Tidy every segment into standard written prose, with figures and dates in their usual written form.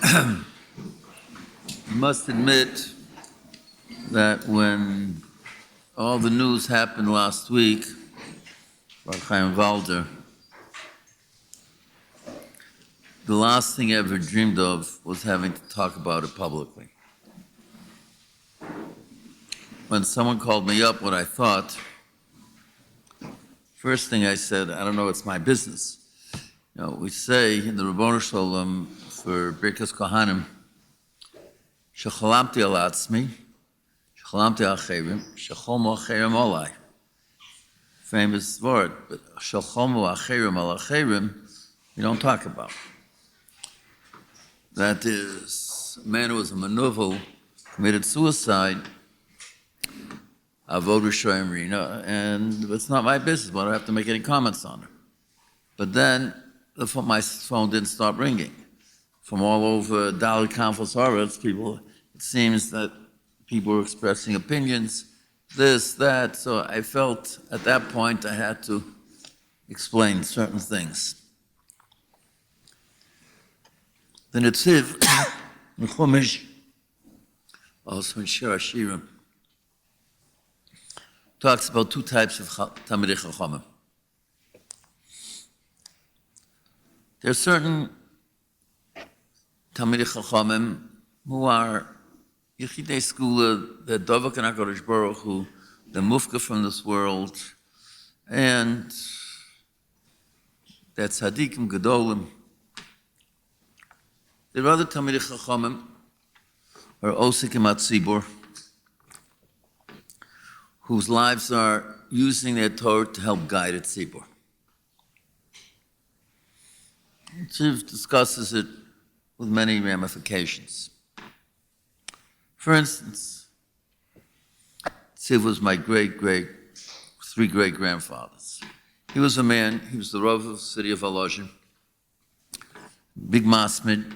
I must admit that when all the news happened last week about Chaim Walder, the last thing I ever dreamed of was having to talk about it publicly. When someone called me up what I thought, first thing I said, I don't know, it's my business. You know, we say in the Rabbanu Shalom for Birkas Kohanim, Shechalamti al atzmi, Shechalamti al acherim, Shecholmu acherim olai. Famous word, but Shecholmu acherim al acherim, we don't talk about. That is, a man who was a manuvel, committed suicide, Avodah Shoyim Rina, and it's not my business, but I don't have to make any comments on it. But then my phone didn't stop ringing. From all over Dalit Conference Haaretz, people, it seems that people were expressing opinions, this, that. So I felt at that point I had to explain certain things. The Netziv, in Chumash, also in Shir Hashirim, talks about two types of Talmidei Chachamim. There are certain Talmidei Chachamim who are Yechidei Skula, they're Dovak and HaKadosh Baruch Hu, they're Mufka from this world, and they're Tzadikim Gedolim. There are other Talmidei Chachamim who are Osikim Atzibur, whose lives are using their Torah to help guide a tzibur. Tziv discusses it with many ramifications. For instance, Tziv was my three great-grandfathers. He was a man, he was the Rav of the city of Volozhin, big masmid,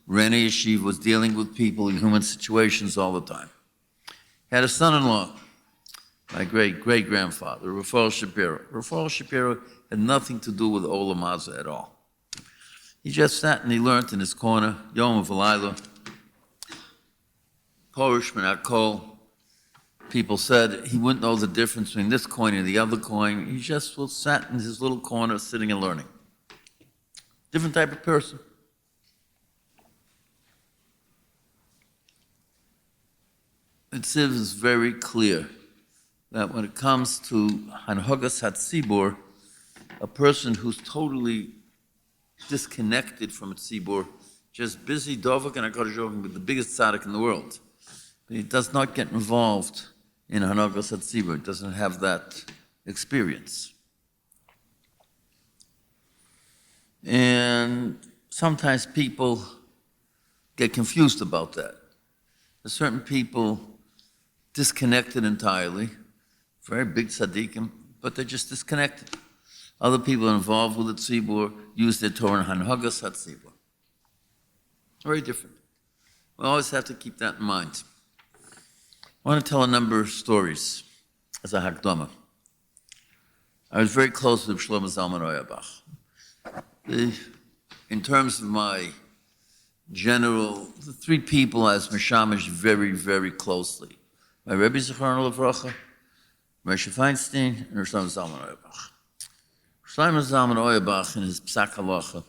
ran a yeshiva, was dealing with people in human situations all the time. He had a son-in-law, my great-grandfather, Rafael Shapiro. Rafael Shapiro had nothing to do with Olam Hazeh at all. He just sat and he learned in his corner, Yom V'Layla, Porish Menakol. People said he wouldn't know the difference between this coin and the other coin. He just sat in his little corner sitting and learning. Different type of person. Tziv is very clear that when it comes to Hanhogas HaTzibur, a person who's totally disconnected from a tzibur, just busy Dovak and HaKadosh Baruch Hu with the biggest tzaddik in the world, but he does not get involved in Hanhogas HaTzibur, doesn't have that experience. And sometimes people get confused about that. There's certain people disconnected entirely, very big tzaddikim, but they're just disconnected. Other people involved with the tzibur use their Torah in Hanhogas HaTzibur. Very different. We always have to keep that in mind. I want to tell a number of stories as a hakdama. I was very close with Shlomo Zalman Auerbach. In terms of my general, the three people as mishamish very, very closely. My Rebbe Zichrono Livracha, Moshe Feinstein, and Shlomo Zalman Auerbach. Shlomo Zalman Auerbach in his Psak Halacha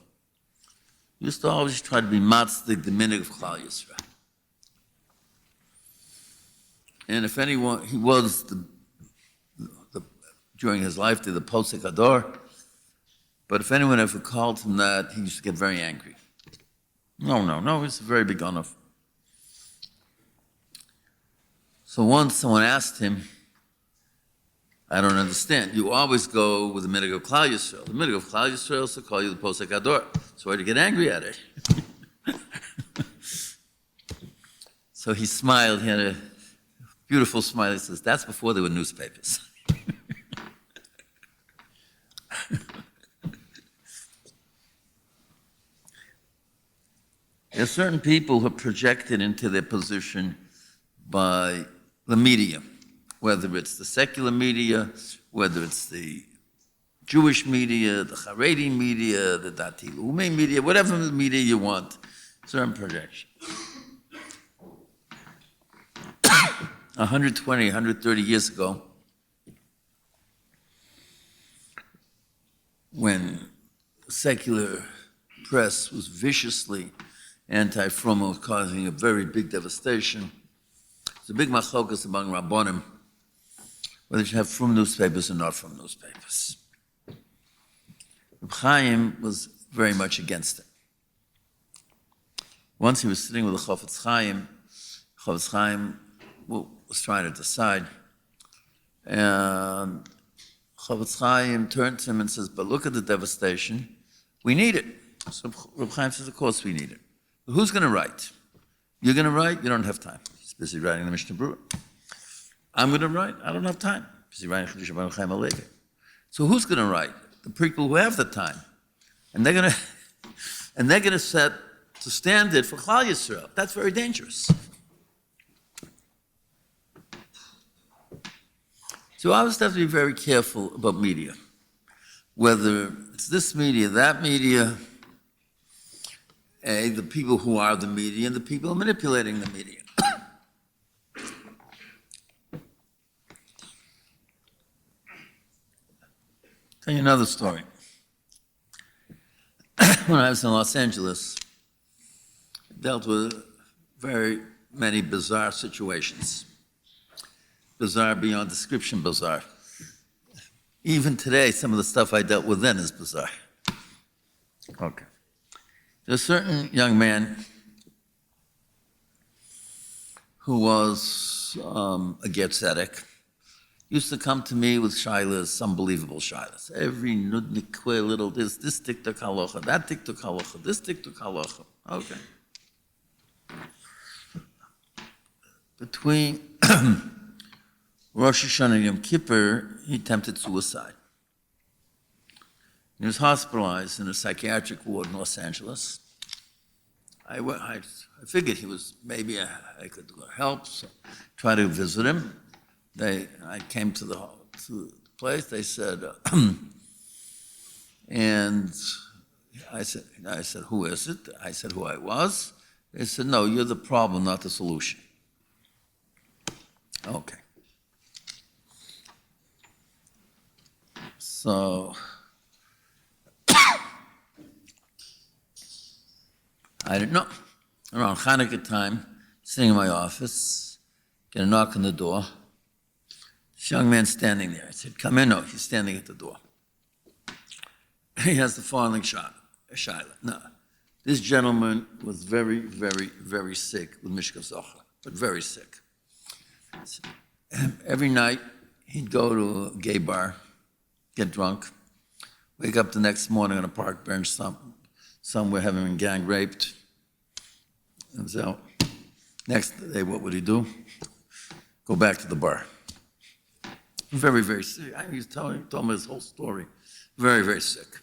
used to always try to be matzdik the minhag of Klal Yisrael. And if anyone, he was during his life the Posek Ador, but if anyone ever called him that, he used to get very angry. No, he's a very big honor. So once someone asked him, I don't understand. You always go with the minhag of Klal Yisrael. The minhag of Klal Yisrael is to call you the Posek Ador. So why do you get angry at it? So he smiled. He had a beautiful smile. He says, that's before there were newspapers. There are certain people who are projected into their position by the media, whether it's the secular media, whether it's the Jewish media, the Haredi media, the Dati Leumi media, whatever media you want. certain projection. 120, 130 years ago, when secular press was viciously anti-Fromo, causing a very big devastation, there's a big machlokas among Rabbonim, whether you should have Frum newspapers or not Frum newspapers. Reb Chaim was very much against it. Once he was sitting with the Chofetz Chaim was trying to decide, and Chofetz Chaim turned to him and says, but look at the devastation, we need it. So Reb Chaim says, of course we need it. But who's going to write? You're going to write? You don't have time. He's busy writing the Mishnah Berurah. I'm going to write? I don't have time. Busy writing Chiddushei Baruch Chaim Alevi. So who's going to write? The people who have the time. And they're going to set the standard for Klal Yisrael. That's very dangerous. So I always have to be very careful about media. Whether it's this media, that media, the people who are the media and the people manipulating the media. Tell you another story. When I was in Los Angeles, I dealt with very many bizarre situations. Bizarre beyond description, bizarre. Even today, some of the stuff I dealt with then is bizarre. Okay. There's a certain young man who was a ger tzedek, used to come to me with shilas, unbelievable shilas. Every nudnik, little this tiktok halacha, that tiktok halacha, this tiktok halacha. Okay. Between Rosh Hashanah and Yom Kippur, he attempted suicide. He was hospitalized in a psychiatric ward in Los Angeles. I figured he was, maybe I could help, so try to visit him. I came to the place, they said, and I said, who is it? I said who I was. They said, no, you're the problem, not the solution. Okay. So, I didn't know. Around Hanukkah time, sitting in my office, get a knock on the door. This young man standing there. I said, come in. No, he's standing at the door. He has the following shaila. No, this gentleman was very, very, very sick with Mishkav Zocha, but very sick. Every night, he'd go to a gay bar, get drunk, wake up the next morning on a park bench somewhere having been gang raped. And so, next day, what would he do? Go back to the bar. Very, very sick. He told me his whole story. Very, very sick.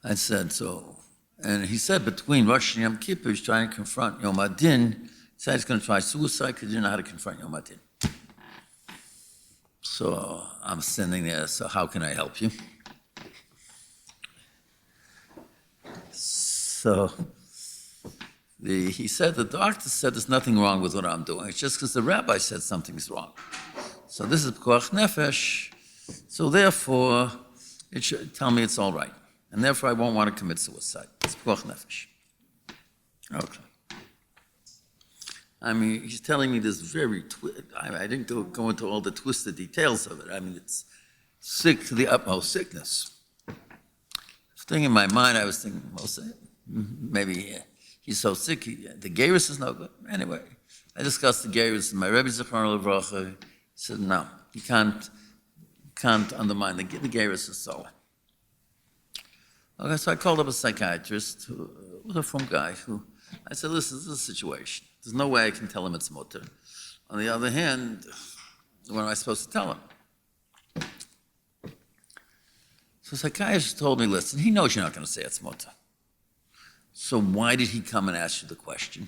I said, so, and he said between Rosh and Yom Kippur, he's trying to confront Yom Adin. He said he's going to try suicide because he didn't know how to confront Yom Adin. So I'm standing there, so how can I help you? So he said, the doctor said there's nothing wrong with what I'm doing. It's just because the rabbi said something's wrong. So this is P'koach Nefesh. So therefore, it should tell me it's all right. And therefore, I won't want to commit suicide. It's P'koach Nefesh. Okay. I mean, he's telling me this very, I didn't go into all the twisted details of it. I mean, it's sick to the utmost sickness. Thing in my mind, I was thinking, Moshe, maybe he's so sick, the gerus is no good. Anyway, I discussed the gerus, and my Rebbe Zichron Levracha said, no, you can't undermine the gerus is so. Okay, so I called up a psychiatrist, who was a from guy, who I said, listen, this is a situation. There's no way I can tell him it's mutter. On the other hand, what am I supposed to tell him? So the psychiatrist told me, listen, he knows you're not going to say it's mutter. So why did he come and ask you the question?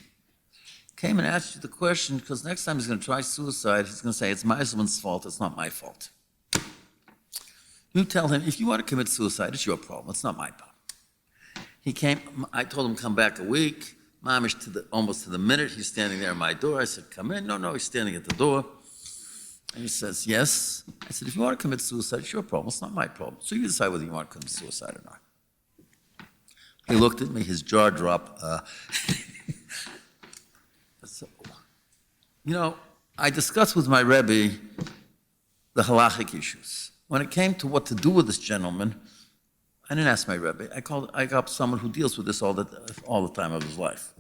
Came and asked you the question because next time he's going to try suicide, he's going to say it's Meiselman's fault, it's not my fault. You tell him, if you want to commit suicide, it's your problem. It's not my problem. He came, I told him, come back a week. Mamish, almost to the minute, he's standing there at my door. I said, come in. No, he's standing at the door. And he says, yes. I said, if you want to commit suicide, it's your problem. It's not my problem. So you decide whether you want to commit suicide or not. He looked at me, his jaw dropped. So, I discussed with my Rebbe the halachic issues. When it came to what to do with this gentleman, I didn't ask my Rebbe. I got someone who deals with this all the time of his life.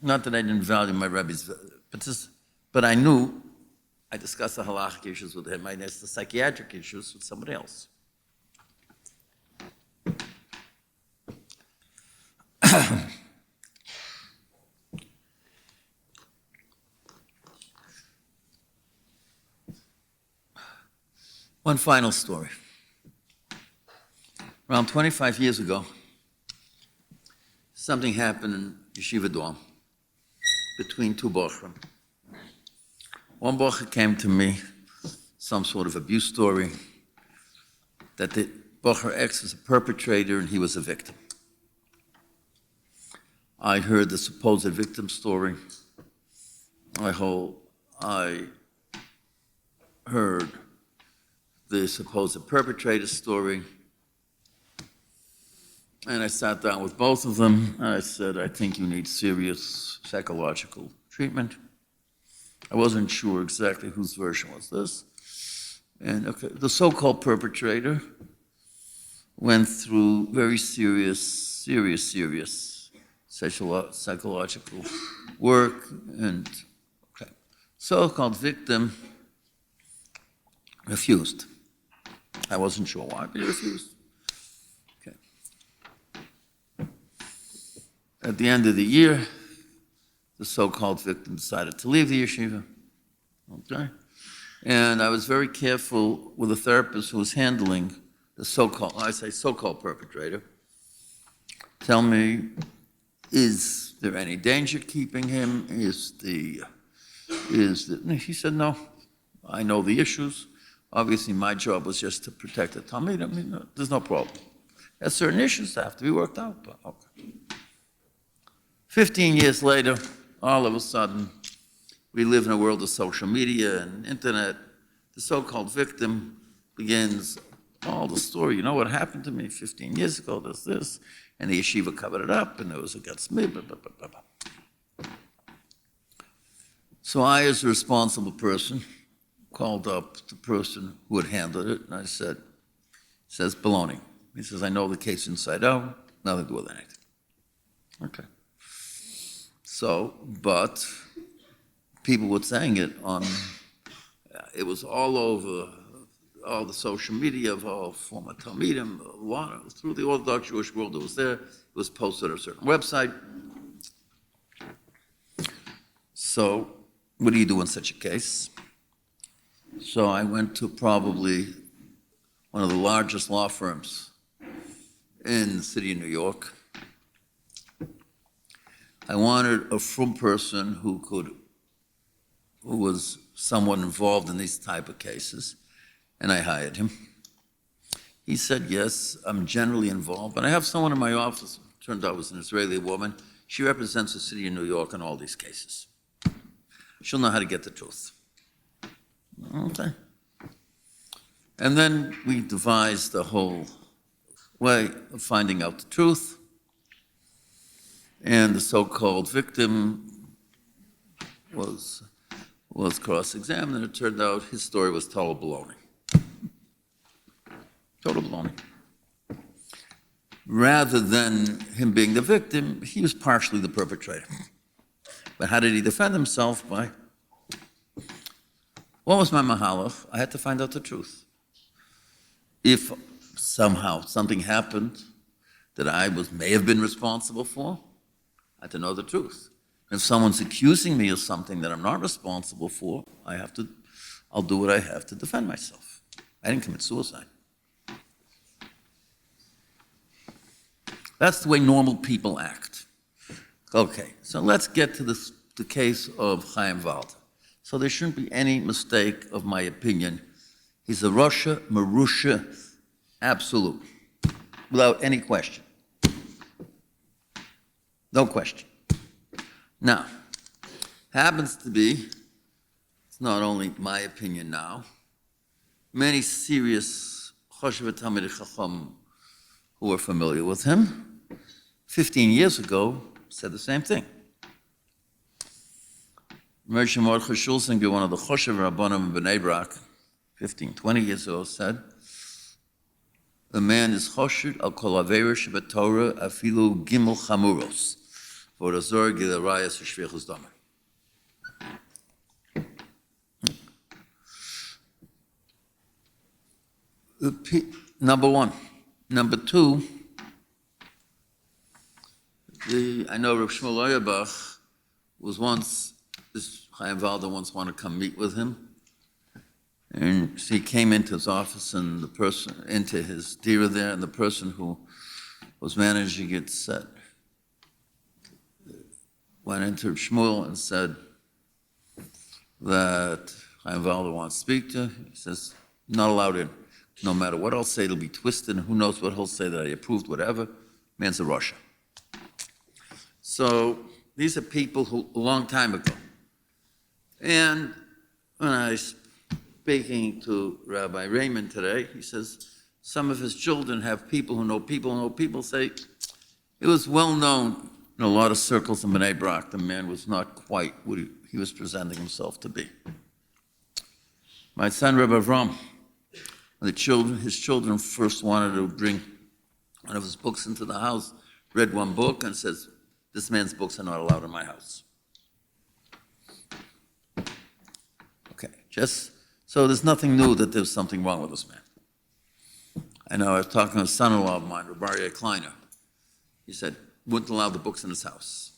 Not that I didn't value my Rebbe's, but I knew I discussed the halachic issues with him. I discussed the psychiatric issues with somebody else. One final story. Around 25 years ago, something happened in Yeshiva dorm between two bochrim. One bocher came to me, some sort of abuse story, that the bocher X was a perpetrator and he was a victim. I heard the supposed victim story. I heard the supposed perpetrator story. And I sat down with both of them. And I said, I think you need serious psychological treatment. I wasn't sure exactly whose version was this. And the so-called perpetrator went through very serious psychological work. And so-called victim refused. I wasn't sure why, but he refused. At the end of the year, the so-called victim decided to leave the yeshiva. Okay? And I was very careful with the therapist who was handling the so-called perpetrator. Tell me, is there any danger keeping him? He said, no, I know the issues. Obviously, my job was just to protect the Talmud. There's no problem. There's certain issues that have to be worked out, but okay. 15 years later, all of a sudden, we live in a world of social media and internet. The so-called victim begins all the story. You know what happened to me 15 years ago, there's this, and the yeshiva covered it up, and it was against me, blah, blah, blah, blah, blah. So I, as a responsible person, called up the person who had handled it, and I said, he says, baloney. He says, I know the case inside out, nothing to do with anything. Okay. So, but people were saying it it was all over, all the social media of all former Talmidim, through the Orthodox Jewish world that was there. It was posted on a certain website. So, what do you do in such a case? So I went to probably one of the largest law firms in the city of New York. I wanted a from person who was someone involved in these type of cases, and I hired him. He said, yes, I'm generally involved, but I have someone in my office, turned out it was an Israeli woman. She represents the city of New York in all these cases. She'll know how to get the truth. Okay. And then we devised the whole way of finding out the truth. And the so-called victim was cross-examined, and it turned out his story was total baloney. Total baloney. Rather than him being the victim, he was partially the perpetrator. But how did he defend himself? By, what was my mahalach? I had to find out the truth. If somehow something happened that I may have been responsible for, I had to know the truth. If someone's accusing me of something that I'm not responsible for, I'll do what I have to defend myself. I didn't commit suicide. That's the way normal people act. Okay, so let's get to the case of Chaim Walder. So there shouldn't be any mistake of my opinion. He's a Rasha, Merusha, Absolute. Without any question. No question. Now, happens to be, it's not only my opinion now, many serious Choshev Talmidei Chacham who are familiar with him, 15 years ago, said the same thing. Merusha Mordechai Schulsinger, one of the Choshev Rabbanim in Bnei Brak, 15, 20 years ago, said, the man is Choshed al kol aveira shebetorah afilu gimel chamuros for the zor gilarayas v'shvichus damah. Number one. Number two, I know Reb Shmuel Auerbach was once, this Chaim Walder once wanted to come meet with him. And so he came into his office and the person, into his dira there, and the person who was managing it said, went into Shmuel and said that Chaim Walder wants to speak to. He says, not allowed in. No matter what I'll say, it'll be twisted, and who knows what he'll say that I approved, whatever. Man's a Rasha. So these are people who, a long time ago. And when I was speaking to Rabbi Raymond today, he says, some of his children have people who know people say, it was well known in a lot of circles in Bnei Brak, the man was not quite what he was presenting himself to be. My son, Rabbi Avram, his children first wanted to bring one of his books into the house, read one book and says, this man's books are not allowed in my house. Okay, so there's nothing new that there's something wrong with this man. I know I was talking to a son-in-law of mine, Rabbi Kleiner. He said, wouldn't allow the books in his house.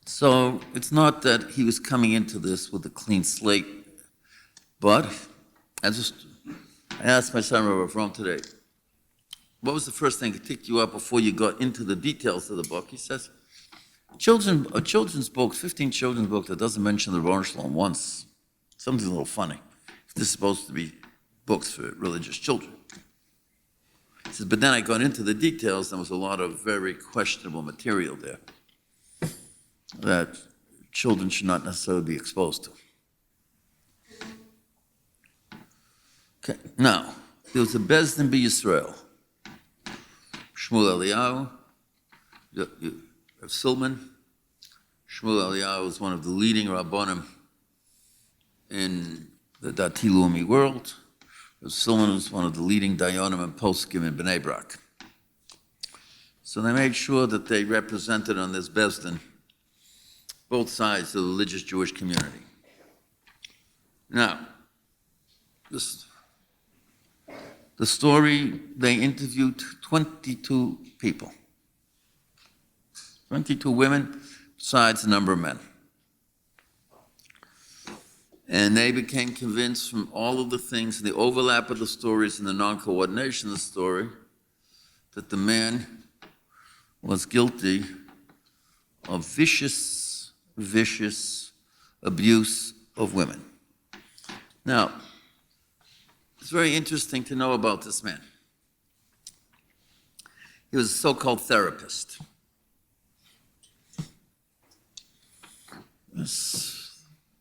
So it's not that he was coming into this with a clean slate, but I asked my son, Rabbi Avram, today, what was the first thing that ticked you up before you got into the details of the book? He says, a children's book, 15 children's book that doesn't mention the Ron Shalom once. Something's a little funny. This is supposed to be books for religious children. He says, but then I got into the details, there was a lot of very questionable material there that children should not necessarily be exposed to. Okay, now, there was a Bezdin B'Yisrael. Shmuel Eliyahu, Meiselman. Shmuel Eliyahu was one of the leading Rabbanim in the Dati Leumi world. Meiselman was one of the leading Dayanim and Poskim in Bnei Brak. So they made sure that they represented on this Bezdin both sides of the religious Jewish community. Now, the story, they interviewed 22 people. 22 women, besides a number of men. And they became convinced from all of the things, the overlap of the stories and the non-coordination of the story, that the man was guilty of vicious abuse of women. Now, it's very interesting to know about this man. He was a so-called therapist.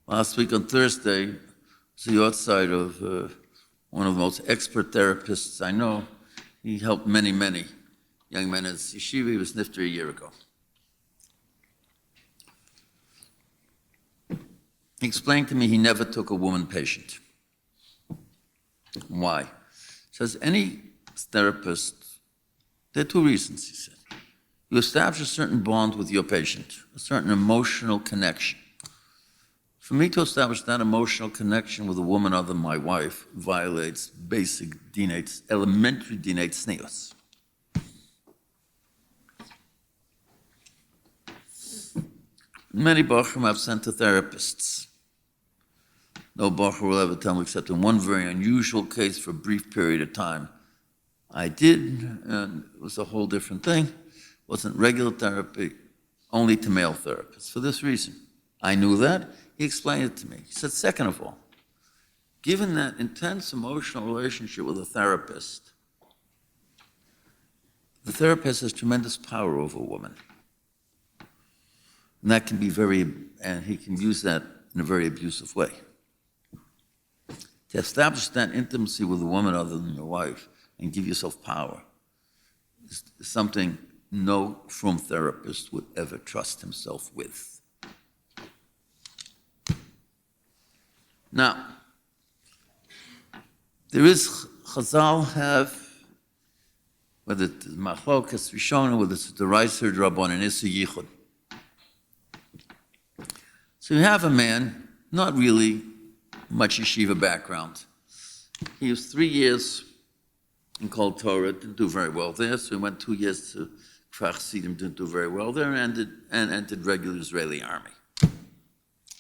Last week on Thursday, was the outside of one of the most expert therapists I know. He helped many young men at yeshiva. He was nifter a year ago. He explained to me he never took a woman patient. Why? He says, any therapist, there are two reasons, he said. You establish a certain bond with your patient, a certain emotional connection. For me to establish that emotional connection with a woman other than my wife violates basic dinei, elementary dinei tznius. Many Bachrim I've sent to therapists. No Bacher will ever tell me, except in one very unusual case for a brief period of time. I did, and it was a whole different thing. It wasn't regular therapy, only to male therapists. For this reason, I knew that. He explained it to me. He said, second of all, given that intense emotional relationship with a therapist, the therapist has tremendous power over a woman. And that can be and he can use that in a very abusive way. To establish that intimacy with a woman other than your wife and give yourself power is something no frum therapist would ever trust himself with. Now, there is, Chazal have, whether it's Machlokas Rishona, whether it's the Reiser Rabban and Issa Yichud. So you have a man, not really much yeshiva background. He was 3 years in Kol Torah, didn't do very well there, so he went 2 years to Kfar Chassidim, didn't do very well there, and entered regular Israeli army.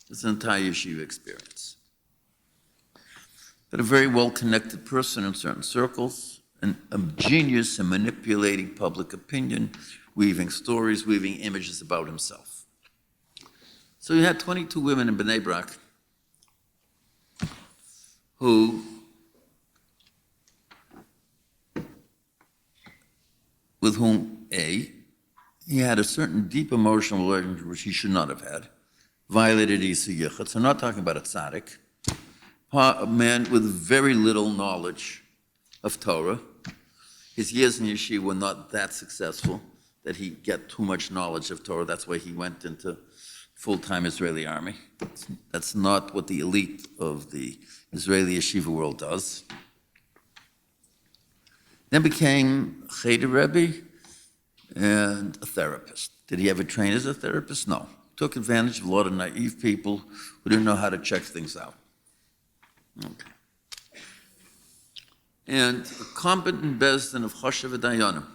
It's an entire yeshiva experience. But a very well-connected person in certain circles, and a genius in manipulating public opinion, weaving stories, weaving images about himself. So you had 22 women in Bnei Brak with whom, he had a certain deep emotional relationship which he should not have had, violated Isa Yichud. So I'm not talking about a tzaddik, a man with very little knowledge of Torah. His years in yeshiva were not that successful that he get too much knowledge of Torah. That's why he went into full-time Israeli army. That's not what the elite of the Israeli yeshiva world does. Then became Cheder Rebbe and a therapist. Did he ever train as a therapist? No. Took advantage of a lot of naive people who didn't know how to check things out. Okay. And a competent bezdin of Choshev Dayanim.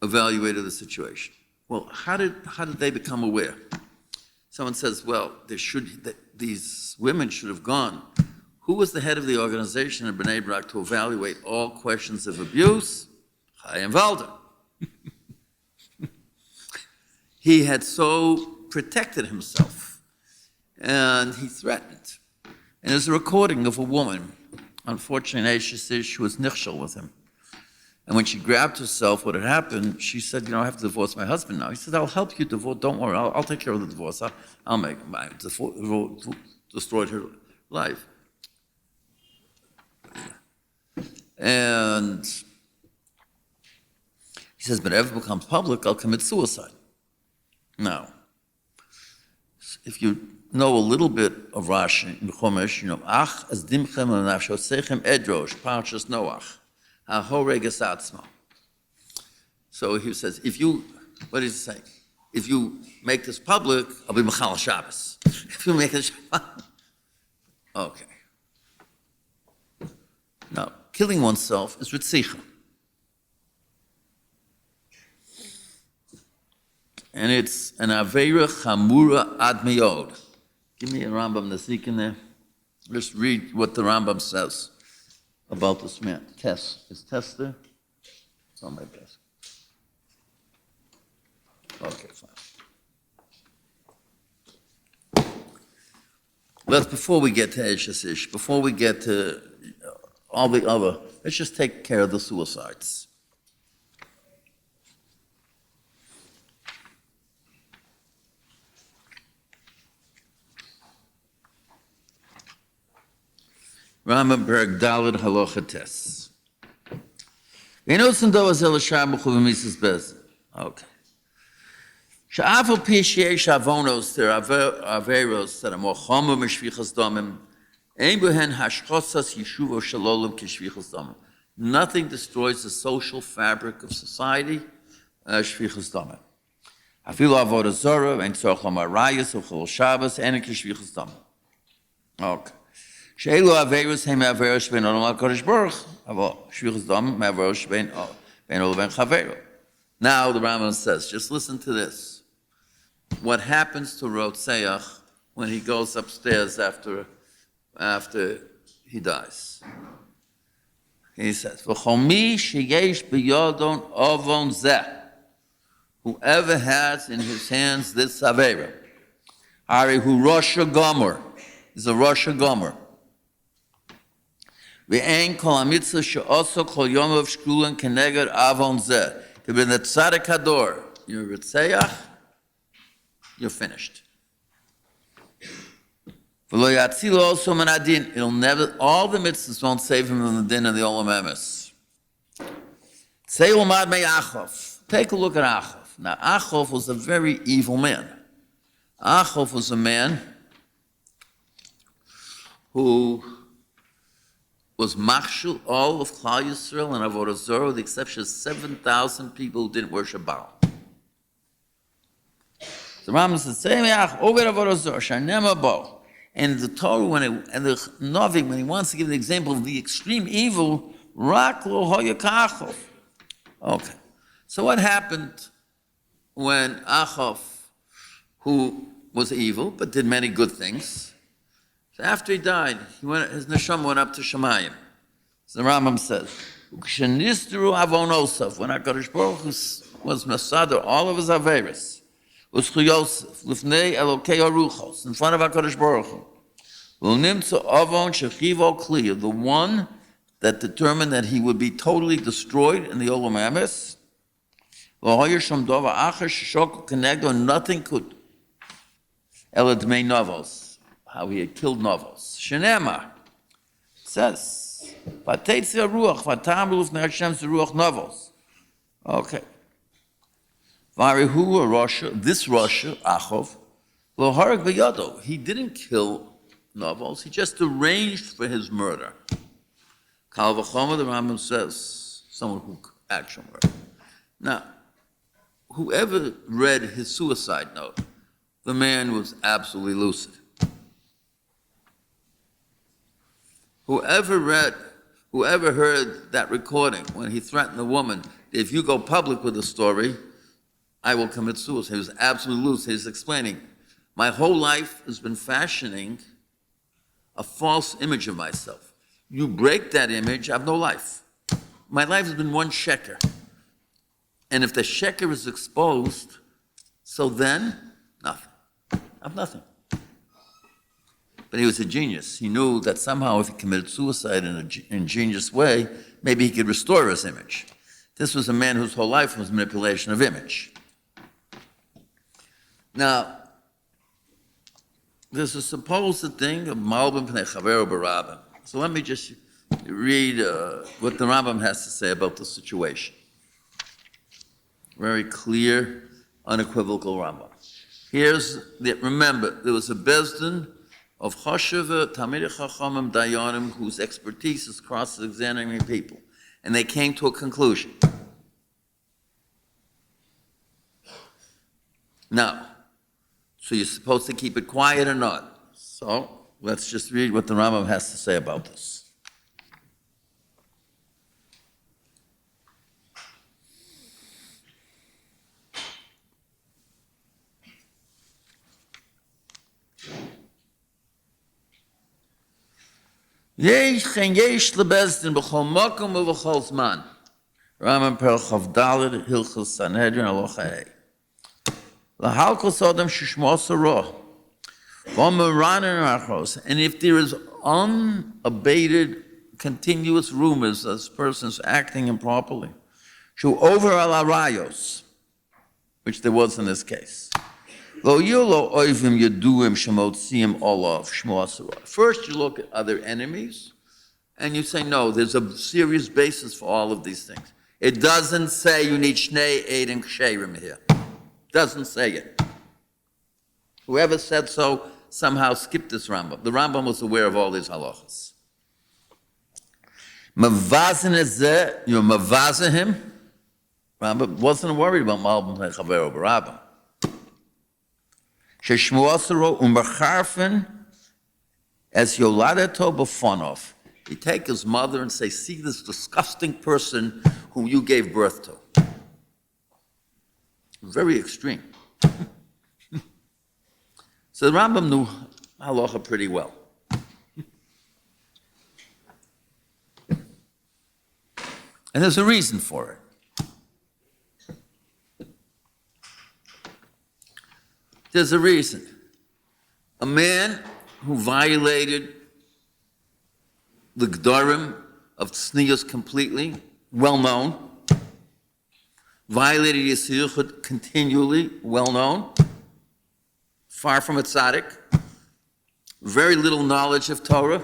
Evaluated the situation. Well, how did they become aware? Someone says, well, these women should have gone. Who was the head of the organization in Bnei Brak to evaluate all questions of abuse? Chaim Walder. He had so protected himself, and he threatened. And there's a recording of a woman, unfortunately, she says she was nichshel with him. And when she grabbed herself, what had happened, she said, I have to divorce my husband now. He said, I'll help you divorce, don't worry, I'll take care of the divorce. I'll make my destroyed her life. And he says, but if it becomes public, I'll commit suicide. Now, if you know a little bit of Rasha in Chumash, Ach as dimchem nafshosechem edrosh, Parshas Noach. So he says, what does he say? If you make this public, I'll be Mechal Shabbos. If you make it Shabbat. Okay. Now, killing oneself is Ritzicha. And it's an Aveira Chamura Ad Meod. Give me a Rambam Nasik in there. Just read what the Rambam says about this man. Tess. Is Tess there? It's on my desk. Okay, fine. Before we get to Eshes, before we get to all the other, let's just take care of the suicides. Rambam Berg Daled Halacha Tes. Okay. Sha'afal pi sheyesh avonos ter averos that are more chomer mishvichas damim, ein behen hashchosas yeshuvo shalolim kishvichas damim. Nothing destroys the social fabric of society as shvichas damim. Afilu avodah zora ein tzorach lamarayas uchol Shabbos ein kishvichas damim. Okay. She'elu averos hem averos ben olam HaKadosh Baruch avo shvichas damim averos ben olam ben chavero. Now the Rambam says, just listen to this. What happens to Rotzeach when he goes upstairs after he dies? He says, "V'chomi sheyesh b'yodon ovon zeh Whoever has in his hands this Avera, Hari hu Rasha Gomer, is a Rasha Gomer. Ve'ein kol hamitzvah she'oso kol yomav shkulan keneged avon zeh. If in the tzaddik hador, you're ritzeach, you're finished. V'lo yatzilo also min adin. It'll never, all the mitzvahs won't save him from the din of the olam emes. Tzei umad me Achov. Take a look at Achov. Now, Achov was a very evil man. Achov was a man who was machshul all of Klal Yisrael and Avodah Zarah, with the exception of 7,000 people who didn't worship Baal. The Rambam says, "Say me ach over Avodah Zarah, shanema bo." And the Torah, and the Novi, when he wants to give the example of the extreme evil, rak lo hoya ka'achov. Okay, so what happened when Achov, who was evil but did many good things, so after he died, his neshama went up to Shemayim. So the Rambam says, "Ukshenistru avonosov," when HaKadosh Baruch Hu was Masada, all of his averis, Uschu Yosef, Lifnei Elokei Aruchos, in front of HaKadosh Baruch Hu, L'nimtza avon shechivo kli, the one that determined that he would be totally destroyed in the Olam Emes, L'hoyer shom dova acher sheshok kenegdo, nothing could, Elad Mei Novos, how he had killed Novos. Shenema says, "Vateitzi ruach vatam lufnei Hashem ruach Novos." Okay. Varihu a Rasha, this Rasha Achov, lo harag v'yado. He didn't kill Novos. He just arranged for his murder. Kal v'chomer, the Rambam says, someone who actually murdered. Now, whoever read his suicide note, the man was absolutely lucid. Whoever heard that recording when he threatened the woman, if you go public with the story, I will commit suicide. He was absolutely loose. He was explaining, my whole life has been fashioning a false image of myself. You break that image, I have no life. My life has been one sheker. And if the sheker is exposed, so then, nothing. I have nothing. But he was a genius. He knew that somehow if he committed suicide in an ingenious way, maybe he could restore his image. This was a man whose whole life was manipulation of image. Now, there's a supposed thing of Malbim Pnei Chavero Barabim. So let me just read what the Rambam has to say about the situation. Very clear, unequivocal Rambam. Remember, there was a Bezdin of Chosheva, Talmidei Chachamim, Dayanim, whose expertise is cross-examining people. And they came to a conclusion. Now, so you're supposed to keep it quiet or not? So, let's just read what the Rambam has to say about this. Yesh lebezdin b'chol makom u'v'chol zman. Rambam Perel Chav Daled Hilchos Sanhedrin Halacha Hey. Lahalkos Adam Shishmo Sarah. And if there is unabated, continuous rumors that this person is acting improperly, shu over al arayos, which there was in this case. First, you look at other enemies, and you say, no, there's a serious basis for all of these things. It doesn't say you need Shnei Eidim Ksherim here. Doesn't say it. Whoever said so somehow skipped this Rambam. The Rambam was aware of all these halachas. Mavazin ezeh, you mavazin him. Rambam wasn't worried about Malbim Chavero Barabim. Sheshmu Asaro u'mercharfen as yoladeto b'fonov. You take his mother and say, see this disgusting person whom you gave birth to. Very extreme. So the Rambam knew halacha pretty well. And there's a reason for it. There's a reason. A man who violated the Gdorim of Tznius completely, well known, violated Yisirchut continually, well known, far from a tzaddik, very little knowledge of Torah,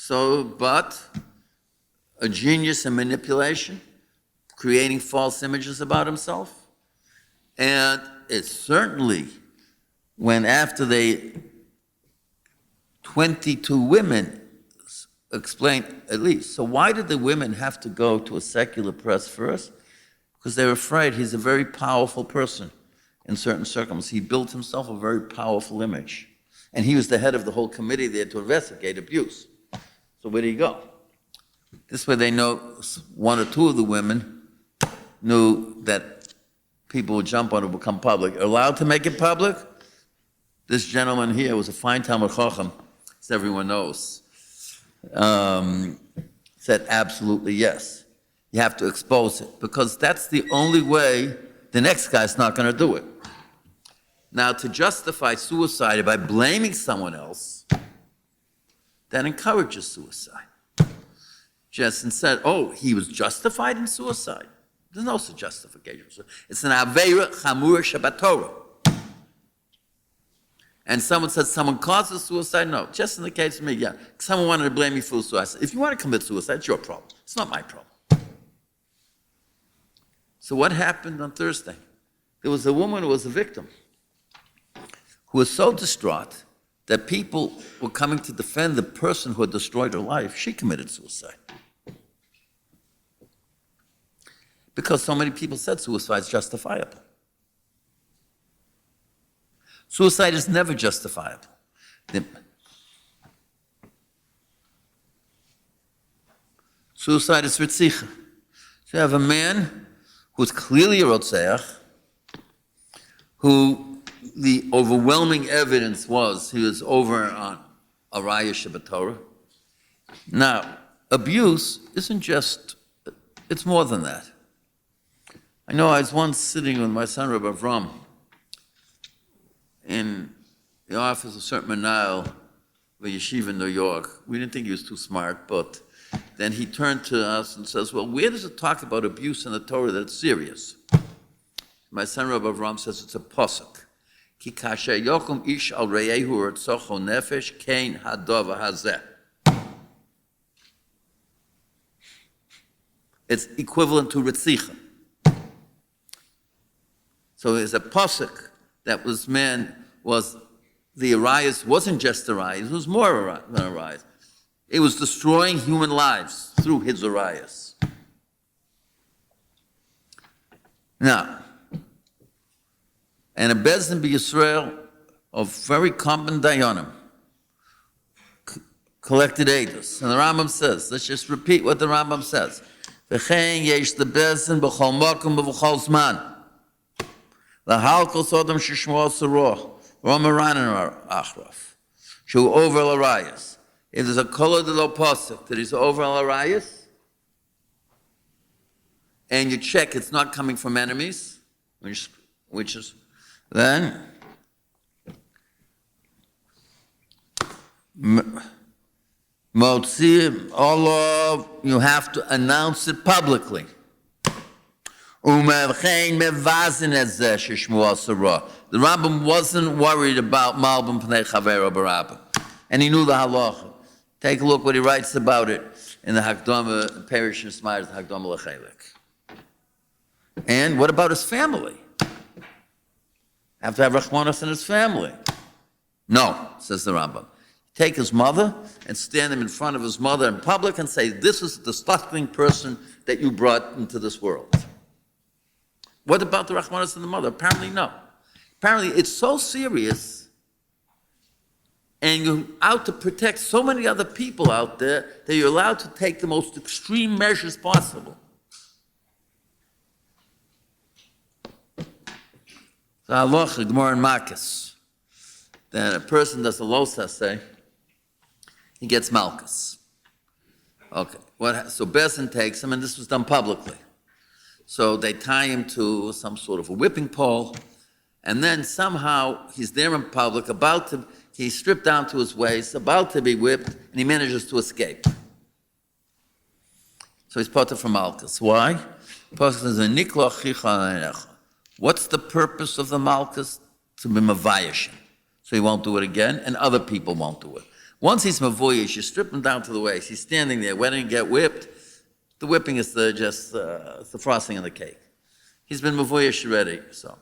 but a genius in manipulation, creating false images about himself. And it's certainly when after 22 women explained at least. So why did the women have to go to a secular press first? Because they were afraid he's a very powerful person in certain circumstances. He built himself a very powerful image. And he was the head of the whole committee there to investigate abuse. So where did he go? This way they know one or two of the women knew that people would jump on it, become public. Allowed to make it public? This gentleman here was a fine Talmud Chacham, as everyone knows. Said absolutely yes. You have to expose it because that's the only way the next guy's not going to do it. Now, to justify suicide by blaming someone else, that encourages suicide. Justin said, oh, he was justified in suicide. There's no such justification. It's an Aveira Chamura Shabbat Torah. And someone said someone causes suicide? No. Just in the case of me, yeah. Someone wanted to blame me for suicide. If you want to commit suicide, it's your problem. It's not my problem. So what happened on Thursday? There was a woman who was a victim who was so distraught that people were coming to defend the person who had destroyed her life. She committed suicide. Because so many people said suicide is justifiable. Suicide is never justifiable. Suicide is ritzicha. So you have a man who's clearly a rotzeach, who the overwhelming evidence was he was over on Araya Shabbat Torah. Now, abuse isn't just, it's more than that. I know I was once sitting with my son, Rabbi Avram, in the office of certain Menal of a yeshiva in New York. We didn't think he was too smart, but then he turned to us and says, well, where does it talk about abuse in the Torah that's serious? My son, Rabbi Avram, says it's a pasuk. Ki kasher yokum ish al reyehu ertzocho nefesh kein hadova hazeh. It's equivalent to ritzicha. So there's a pasuk that was meant was the Arias wasn't just Arias, it was more than Arias. It was destroying human lives through his Arias. Now, and a Bezdin B'Yisrael of very common Dayanim collected Eidos. And the Rambam says, let's just repeat what the Rambam says. V'chein yesh the Bezdin b'chol mokum b'chol zman. L'halkol sodom shishmo saroh. Romaranan achraf. Shu over l'rayas. If there's a kolor de lo pasuk that is over l'rayas, and you check it's not coming from enemies, which is then Motzi Allah, you have to announce it publicly. The Rambam wasn't worried about Malbim Pnei Chavero Barabba, and he knew the halacha. Take a look what he writes about it in the Hakdama, Perish and Smayers, the Hakdama Lechelik. And what about his family? Have to have Rachmanos in his family. No, says the Rambam. Take his mother and stand him in front of his mother in public and say, this is the disgusting person that you brought into this world. What about the Rachmanos and the mother? Apparently no. Apparently it's so serious and you're out to protect so many other people out there that you're allowed to take the most extreme measures possible. So halacha, Gemara and Makis, then a person does a lo saseh, he gets malchus. Okay, so Bezdin takes him, and this was done publicly. So they tie him to some sort of a whipping pole, And then somehow he's there in public, he's stripped down to his waist, about to be whipped, and he manages to escape. So he's potter from Malchus. Why? What's the purpose of the Malchus? To be mavayish. So he won't do it again, and other people won't do it. Once he's mavoyish, you strip him down to the waist. He's standing there, waiting to get whipped. The whipping is the frosting on the cake. He's been mavoyish already, so.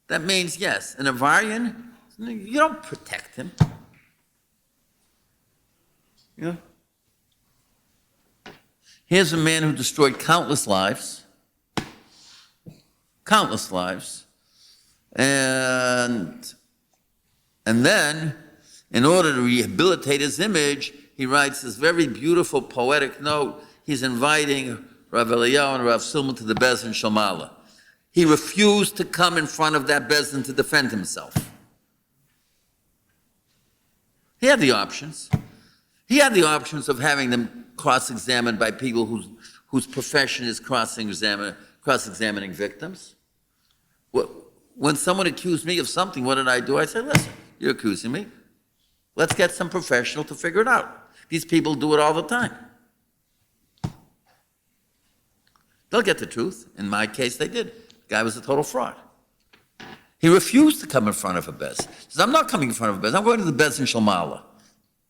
That means, yes, an Avarian, you don't protect him. Yeah. Here's a man who destroyed countless lives. And then, in order to rehabilitate his image, he writes this very beautiful poetic note. He's inviting Rav Eliyahu and Rav Silman to the Bezdin Shalmala. He refused to come in front of that Bezdin to defend himself. He had the options. He had the options of having them cross-examined by people whose profession is cross-examining victims. When someone accused me of something, what did I do? I said, listen, you're accusing me. Let's get some professional to figure it out. These people do it all the time. They'll get the truth. In my case, they did. The guy was a total fraud. He refused to come in front of a Bez. He says, I'm not coming in front of a Bez. I'm going to the Bez in Shalmala.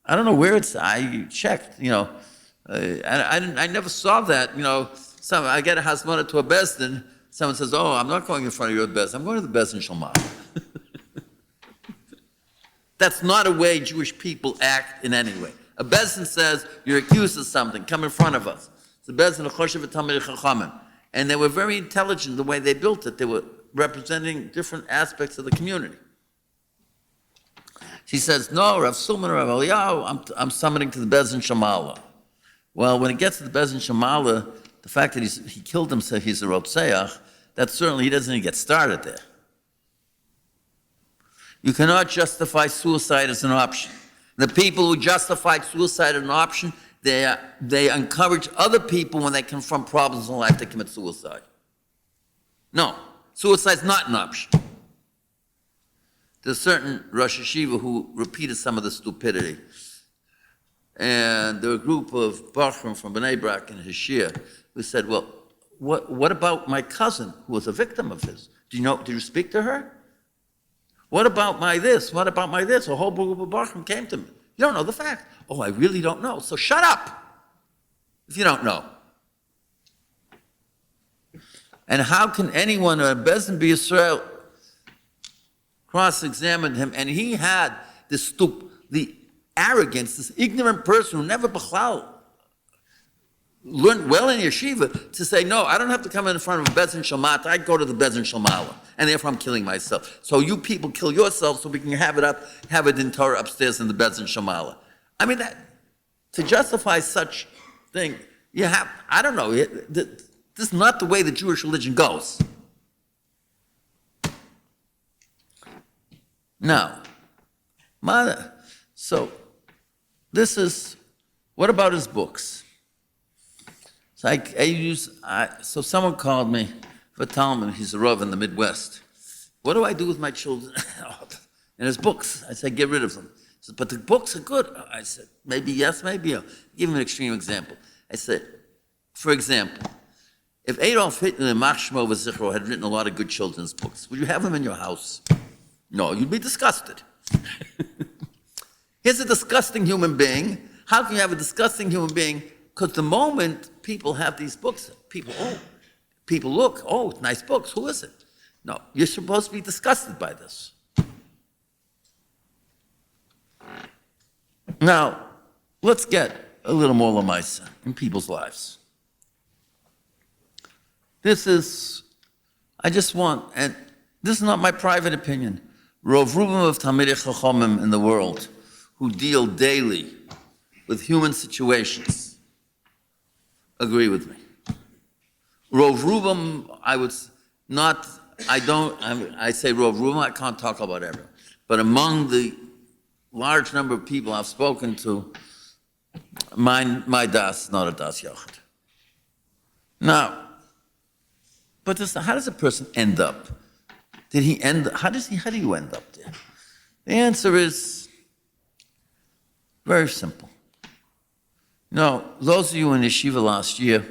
I don't know where I checked, I never saw that, I get a hasmona to a Bezdin, someone says, oh, I'm not going in front of your Bezdin, I'm going to the Bezdin Shalmala. That's not a way Jewish people act in any way. A Bezdin says, you're accused of something, come in front of us. It's a Bezdin, a Choshev Talmidei Chachamim. And they were very intelligent the way they built it. They were representing different aspects of the community. She says, no, Rav Silman, Rav Eliyahu, I'm summoning to the Bezdin Shamala. Well, when it gets to the Bezdin Shamala, the fact that he killed himself, he's a Rotzeach, that certainly he doesn't even get started there. You cannot justify suicide as an option. The people who justified suicide as an option, they encourage other people when they confront problems in life to commit suicide. No, suicide's not an option. There's a certain Rosh Hashiva who repeated some of the stupidity. And there were a group of Bachrim from Bnei Brak and his Shia who said, well, what about my cousin who was a victim of his? Did you speak to her? What about my this? What about my this? A whole group of Bachrim came to me. You don't know the fact. Oh, I really don't know. So shut up if you don't know. And how can anyone, a Bezdin B'Yisrael, cross-examined him, and he had the arrogance, this ignorant person who never learned well in yeshiva, to say, no, I don't have to come in front of a Bezdin Shalmat, I go to the Bezdin Shalmala, and therefore I'm killing myself. So you people kill yourselves so we can have it in Torah upstairs in the Bezdin Shalmala. I mean, to justify such thing, I don't know, this is not the way the Jewish religion goes. Now, so this is, what about his books? So so someone called me for Talmud, he's a Rav in the Midwest. What do I do with my children? And his books, I said, get rid of them. He said, but the books are good. I said, maybe yes, maybe no. Give him an extreme example. I said, for example, if Adolf Hitler and Mach Shmo V'Zichro had written a lot of good children's books, would you have them in your house? No, you'd be disgusted. Here's a disgusting human being. How can you have a disgusting human being? Because the moment people have these books, people look, oh, nice books, who is it? No, you're supposed to be disgusted by this. Now, let's get a little more lamaisa in people's lives. And this is not my private opinion. Rov Rubim of Talmidei Chachamim in the world who deal daily with human situations agree with me. Rov Rubim, I say Rov Rubim, I can't talk about everyone. But among the large number of people I've spoken to, my das is not a das yochid. Now, but how does a person end up How do you end up there? The answer is very simple. Those of you in yeshiva last year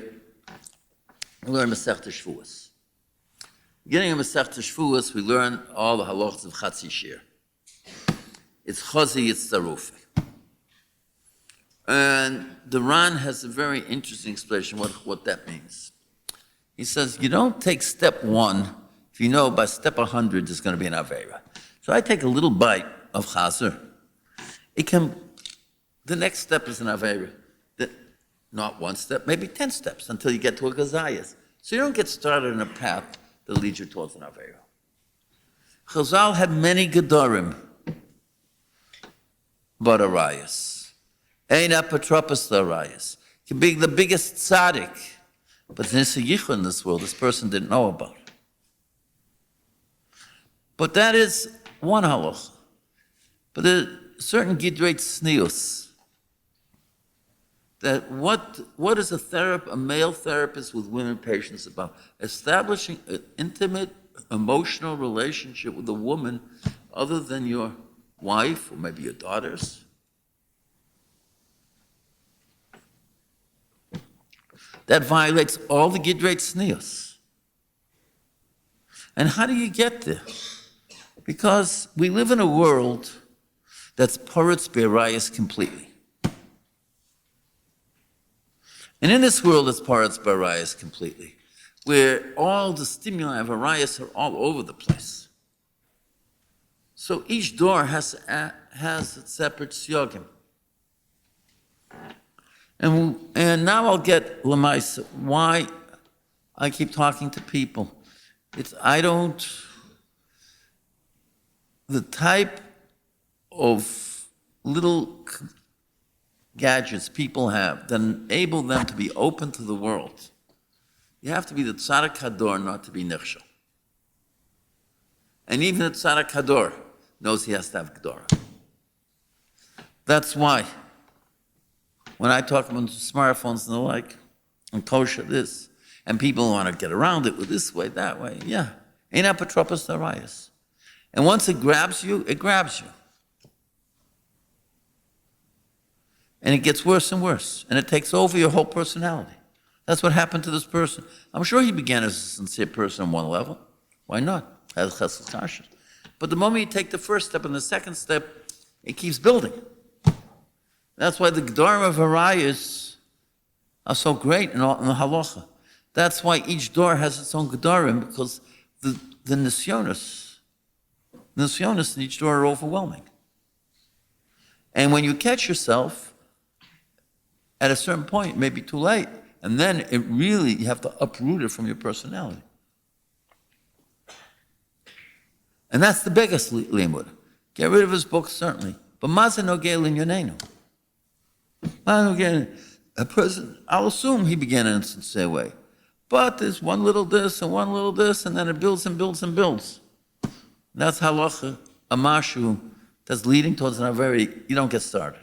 learned Masechta Shavuos. Beginning of Masechta Shavuos, we learn all the halachas of Chatzi Shir. It's Chazi, it's Tarufi. And the Ran has a very interesting explanation what that means. He says, you don't take step 1 if you know by step 100 there's going to be an Aveira. So I take a little bite of Chazer. The next step is an Aveira. Not 1 step, maybe 10 steps until you get to a Gazayas. So you don't get started in a path that leads you towards an Aveira. Chazal had many Gedorim, but Arayas. Ein apotropos Arayas. Can be the biggest tzaddik, but there's a yichud in this world this person didn't know about. But that is one halacha. But there are certain Gidrei Tznius. That what is a male therapist with women patients about? Establishing an intimate, emotional relationship with a woman other than your wife or maybe your daughters. That violates all the Gidrei Tznius. And how do you get there? Because we live in a world that's poretz be'arayos completely. And in this world, it's poretz be'arayos completely, where all the stimuli of arayos are all over the place. So each door has its separate siyogim. And now I'll get l'maisa why I keep talking to people. The type of little gadgets people have that enable them to be open to the world. You have to be the tzaddik hador not to be nechshel. And even the tzaddik hador knows he has to have gedora. That's why when I talk about smartphones and the like, and kosher this, and people want to get around it with this way, that way, yeah. Ein apotropos arayos. And once it grabs you, it grabs you. And it gets worse and worse. And it takes over your whole personality. That's what happened to this person. I'm sure he began as a sincere person on one level. Why not? Has chesed kashrus. But the moment you take the first step and the second step, it keeps building. That's why the Gedorim of Arayos are so great in the halacha. That's why each door has its own Gedorim, because the nisyonos in each door are overwhelming. And when you catch yourself, at a certain point, it may be too late. And then you have to uproot it from your personality. And that's the biggest limud. Get rid of his books, certainly. But mazen nogel in yonenu. A person, I'll assume he began in a sincere way. But there's one little this and one little this, and then it builds and builds and builds. And that's halacha, a mashu, that's leading towards an averi. You don't get started.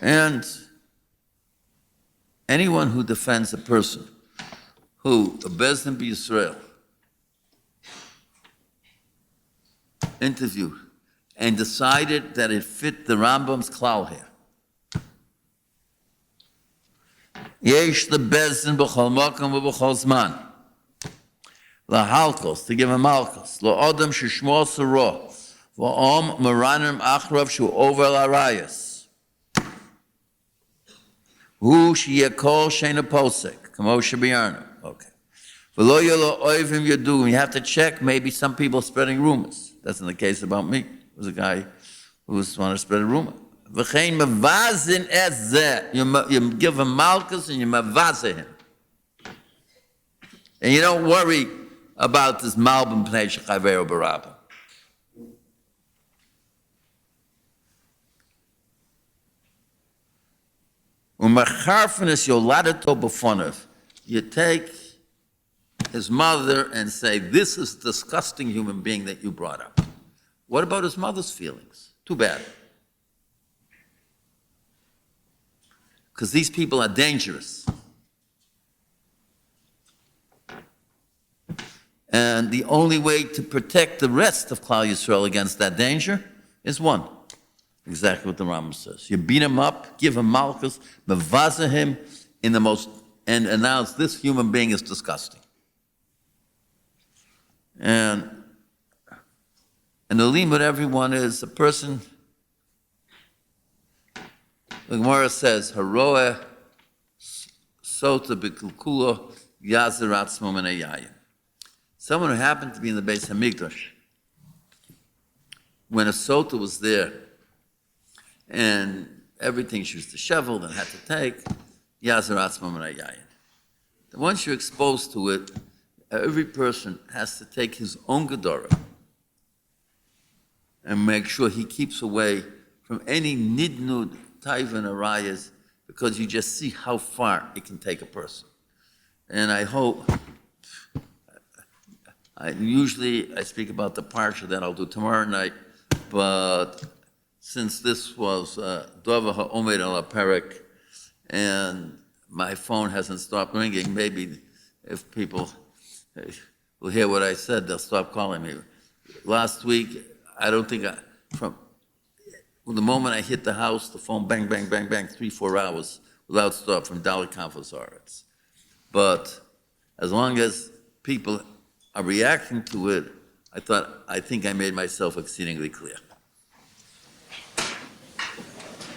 And anyone who defends a person who, a Bezdin B'Yisrael, interviewed and decided that it fit the Rambam's klal here. Yesh the Bezdin b'chol makom v'b'chol zman. Lahalkos, to give him malkos. La'odam sheshmo saro. V'om maranim achrav shu over l'arayas. Hu sheyakol sheina posek. Kamo shebiyarna. Okay. V'lo yelo oivim yadu. You have to check, maybe some people spreading rumors. That's in the case about me. It was a guy who was trying to spread a rumor. V'chein mevazin et zeh. You give him malchus and you mevazin him. And you don't worry about this malbim pnei shechavero barabim. Umacharfenis yoladato b'fonav. You take his mother and say, this is a disgusting human being that you brought up. What about his mother's feelings? Too bad. Because these people are dangerous. And the only way to protect the rest of Klal Yisrael against that danger is one. Exactly what the Rambam says. You beat him up, give him malchus, mevaza him in the most, and announce this human being is disgusting. And the limit everyone is a person, the Gemara says, Haroeh sota b'kulkulo yazer atzmo min hayayim. Someone who happened to be in the Beis Hamikdash when a sota was there and everything she was disheveled and had to take, yazer atzmo min hayayim. Once you're exposed to it, every person has to take his own gedara and make sure he keeps away from any nidnud, taivan, arayas, because you just see how far it can take a person. And I hope, usually I speak about the parsha that I'll do tomorrow night, but since this was Dova HaOmed al Perek, and my phone hasn't stopped ringing, maybe if people will hear what I said, they'll stop calling me. Last week, I don't think from the moment I hit the house, the phone bang, bang, bang, bang, 3-4 hours without stop from Dalit Kanfos Haaretz. But as long as people are reacting to it, I think I made myself exceedingly clear.